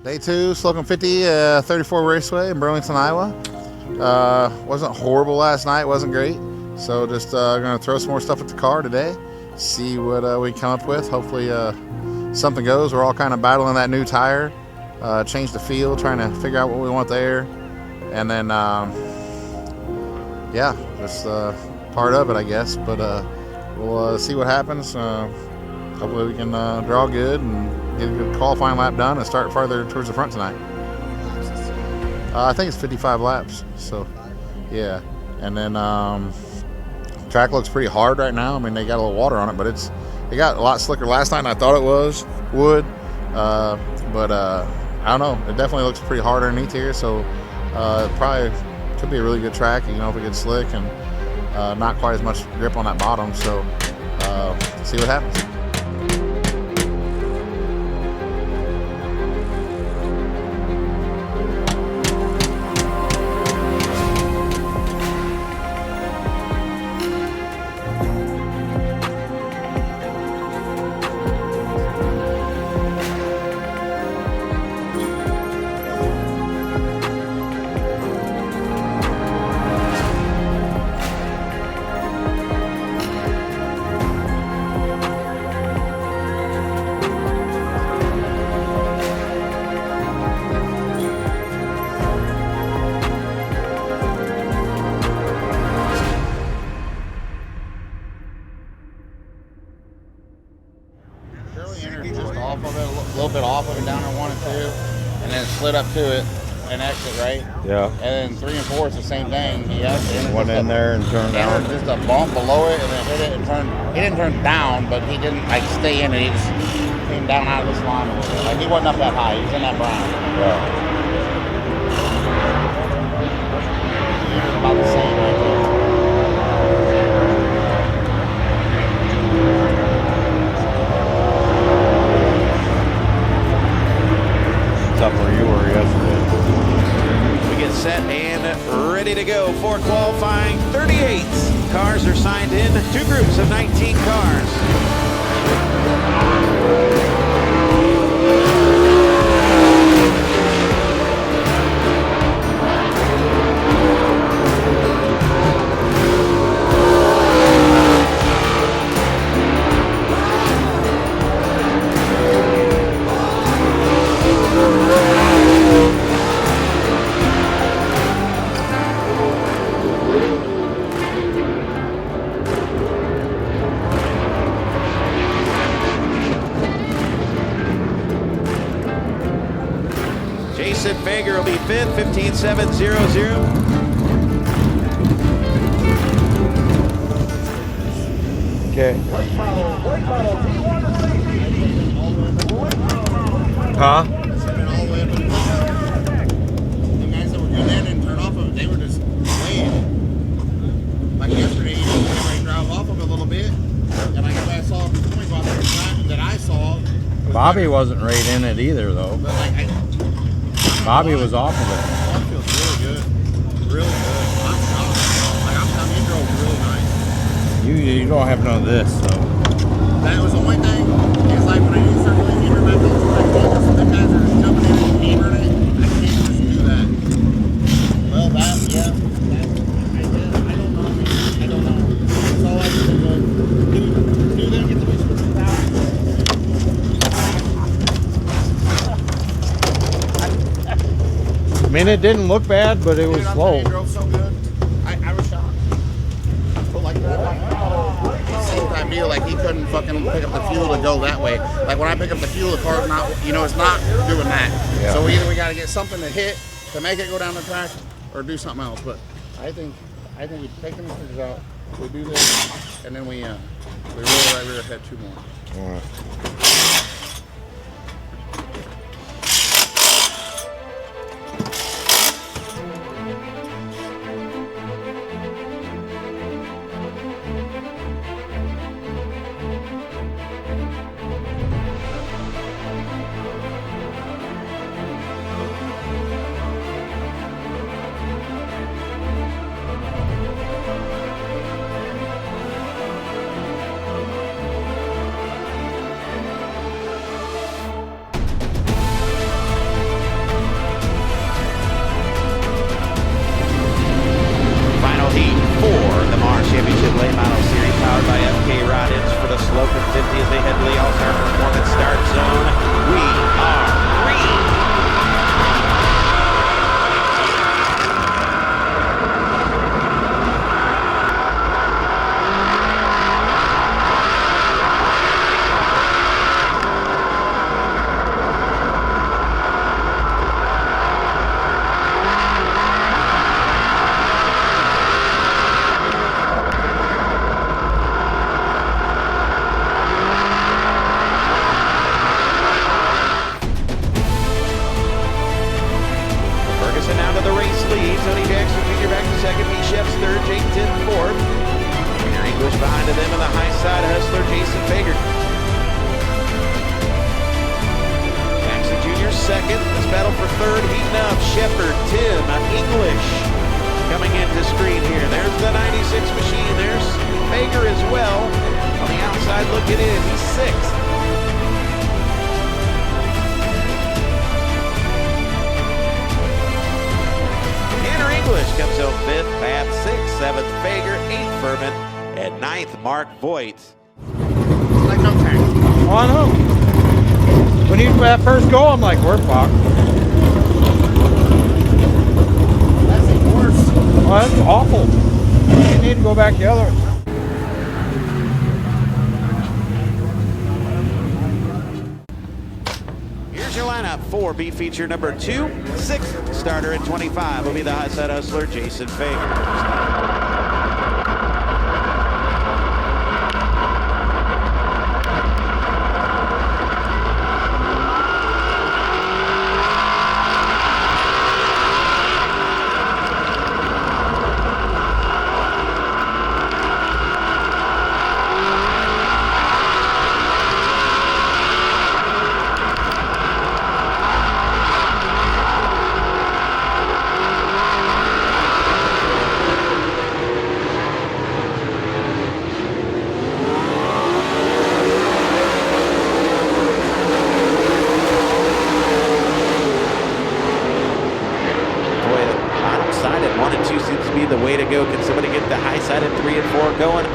Day 2, Slocum 50, 34 Raceway in Burlington, Iowa. Wasn't horrible last night, wasn't great. So just gonna throw some more stuff at the car today, see what we come up with. Hopefully something goes. We're all kind of battling that new tire, change the feel, trying to figure out what we want there. And then, yeah, just part of it, I guess. But we'll see what happens. Hopefully we can draw good and get a good qualifying lap done and start farther towards the front tonight. I think it's 55 laps, so yeah. And then track looks pretty hard right now. I mean, they got a little water on it, but it got a lot slicker last night than I thought it would. But I don't know. It definitely looks pretty hard underneath here, so it probably could be a really good track, if it gets slick and not quite as much grip on that bottom. So see what happens. A little bit off of it down in 1 and 2, and then slid up to it and exit right. Yeah. And then 3 and 4 is the same thing. He went in there and turned down. Just a bump below it and then hit it and turned. He didn't turn down, but he didn't stay in it. He just came down out of this line a little bit. Like he wasn't up that high. He was in that brown. Yeah. About the same right there. Up where you were yesterday. We get set and ready to go for qualifying 38. Cars are signed in, 2 groups of 19 cars. Fager will be 5th, 15.700. Okay. Huh? The guys that were doing that didn't turn off of it. They were just weighing it. Like yesterday, everybody drove off of it a little bit. And like I saw the point that I saw. Bobby wasn't right in it either, though. But like Bobby was off of it. That feels really good. Really good. I'm coming in drove really nice. You don't have none of this, though. That was the only thing. It's like when I do circulating heater methods, like the guys are just jumping in and hammered it. I can't just do that. Well, yeah. I don't know. That's all I can do. Do them, get the whisper out. I mean, it didn't look bad, but it was slow. It drove so good. I was shocked. But like that, same time deal, like he couldn't fucking pick up the fuel to go that way. Like when I pick up the fuel, the car's not, it's not doing that. Yeah. So either we got to get something to hit to make it go down the track, or do something else. But I think we take them figures out. We do this, and then we roll right rear ahead 2 more. All right. Tony Jackson Jr. back to second. B. Sheff's third. Jake Timm fourth. Tanner English behind them in the high side hustler, Jason Fager. Jackson Jr. second. This battle for third. Heating up. Schaeffer, Timm, English coming into screen here. There's the 96 machine. There's Fager as well. On the outside looking in. He's sixth. English comes out fifth, Bath sixth, seventh Fager, eighth Furman, and ninth Mark Voigt. Oh, I know. When you that first go, I'm like, we're fucked. That's even worse. Oh, that's awful. You need to go back the other way. Your lineup for B feature number 2, sixth starter at 25 will be the high side hustler Jason Fager. The way to go. Can somebody get the high side at 3 and 4 going?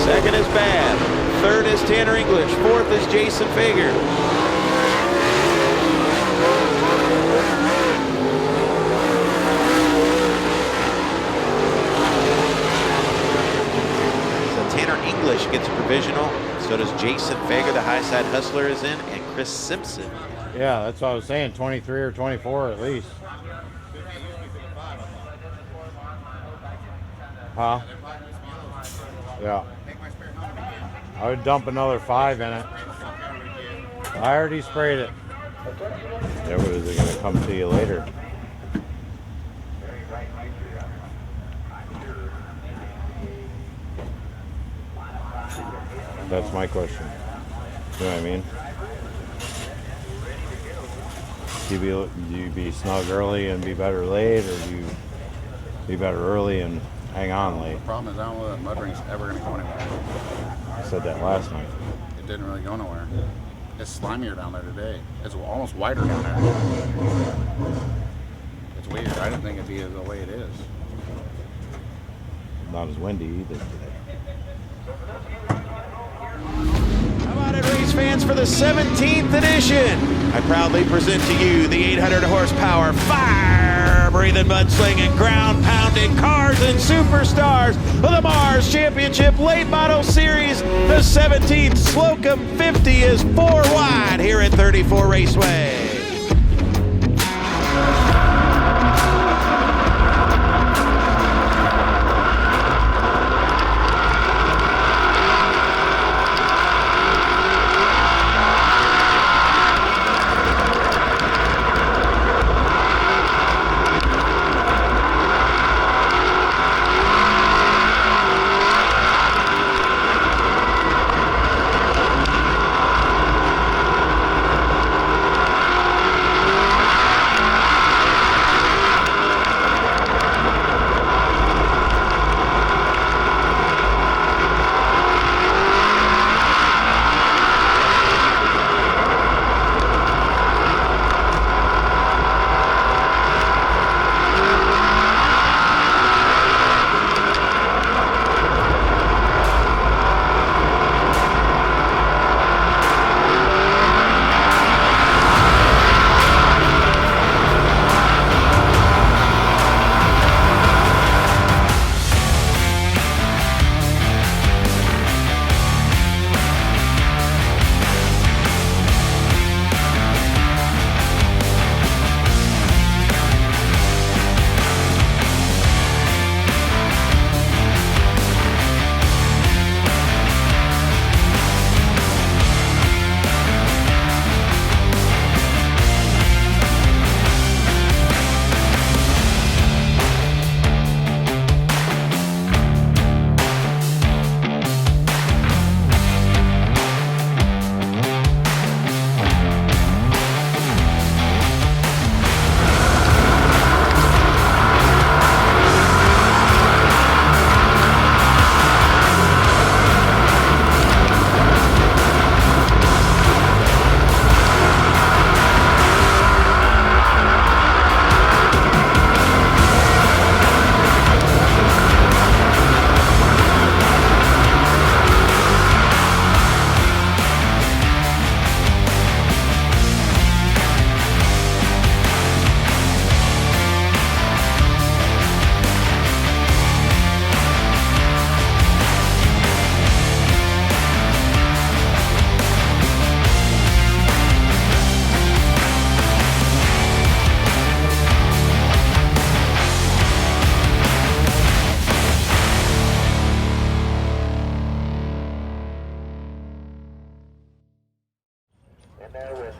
Second is Bad. Third is Tanner English. Fourth is Jason Fager. So Tanner English gets a provisional. So does Jason Fager. The high side hustler is in, and Chris Simpson. Yeah, that's what I was saying. 23 or 24 at least. Huh? Yeah. I would dump another 5 in it. I already sprayed it. Yeah, but is it going to come to you later? That's my question. You know what I mean? Do you be snug early and be better late, or do you be better early and hang on late? The problem is I don't know that mud ring's ever going to go anywhere. I said that last night. It didn't really go nowhere. It's slimier down there today. It's almost whiter down there. It's weird. I didn't think it'd be the way it is. Not as windy either today. How about it, race fans, for the 17th edition? I proudly present to you the 800 horsepower, fire-breathing, mudslinging, ground-pounding cars and superstars of the Mars Championship Late Model Series. The 17th Slocum 50 is 4 wide here at 34 Raceway.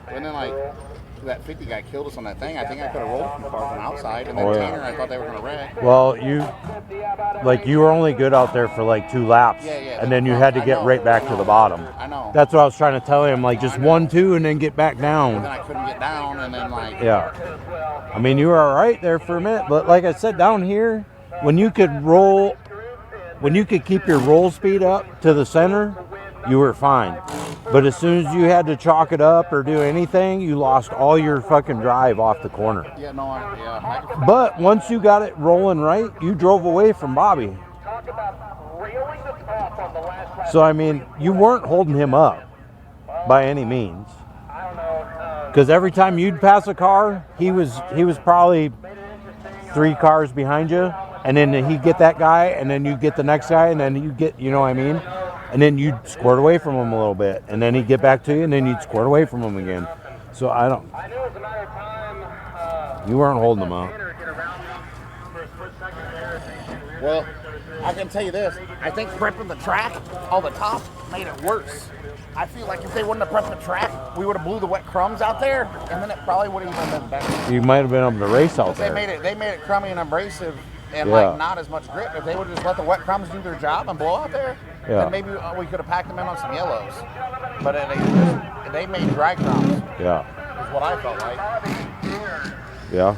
And then like that 50 guy killed us on that thing. I think I could have rolled from far from outside, and then Tanner, I thought they were gonna wreck. Well, you were only good out there for like 2 laps, and then you had to get right back to the bottom. I know. That's what I was trying to tell him, like just 1, 2, and then get back down. And then I couldn't get down, and then like. Yeah. I mean, you were all right there for a minute, but like I said, down here, when you could keep your roll speed up to the center, you were fine. But as soon as you had to chalk it up or do anything, you lost all your fucking drive off the corner. Yeah, no, But once you got it rolling right, you drove away from Bobby. So, I mean, you weren't holding him up by any means. Because every time you'd pass a car, he was probably 3 cars behind you. And then he'd get that guy, and then you'd get the next guy, and then you'd get, you know what I mean? And then you'd squirt away from him a little bit, and then he'd get back to you, and then you'd squirt away from him again. So you weren't holding him up. Well, I can tell you this. I think prepping the track on the top made it worse. I feel like if they wouldn't have prepped the track, we would have blew the wet crumbs out there, and then it probably would have even been better. You might have been able to race out there. They made it crummy and abrasive, and like not as much grip. If they would have just let the wet crumbs do their job and blow out there, then maybe we could have packed them in on some yellows. But they made dry crumbs. Yeah. Is what I felt like. Yeah.